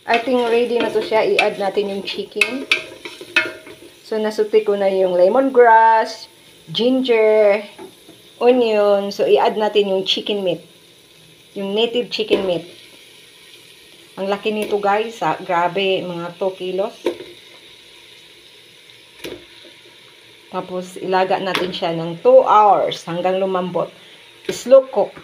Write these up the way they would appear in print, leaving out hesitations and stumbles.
I think ready na to siya. I-add natin yung chicken. So, nasuti ko na yung lemongrass, ginger, onion. So, i-add natin yung chicken meat. Yung native chicken meat. Ang laki nito guys. Grabe, mga 2 kilos. Tapos, ilaga natin siya ng 2 hours hanggang lumambot. Slow cook.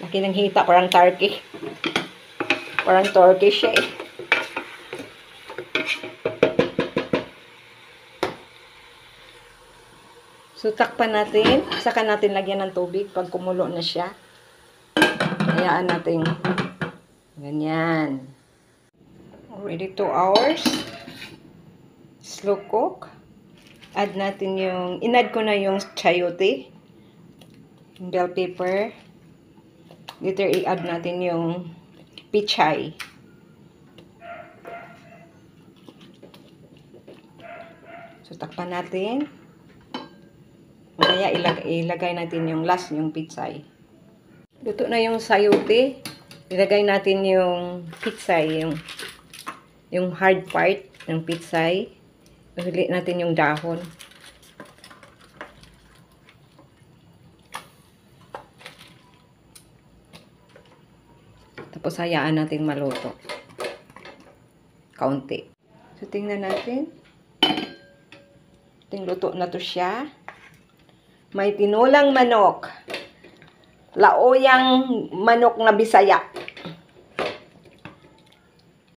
Laki ng hita, parang turkey. Parang turkey siya eh. So, takpan natin. Saka natin lagyan ng tubig pag kumulo na siya. Hayaan natin. Ganyan. Already 2 hours. Slow cook. Add natin yung, in-add ko na yung chayote. Yung bell pepper. Later, i-add natin yung pichay. So, takpan natin. Kaya ilagay natin yung last, yung pichay. Luto na yung sayote. Ilagay natin yung pichay, yung hard part ng pichay. Ihuli natin yung dahon. Tapos hayaan natin maluto. Kaunti. So, tingnan natin. Luto na to siya. May tinulang manok. Laoyang manok na Bisaya.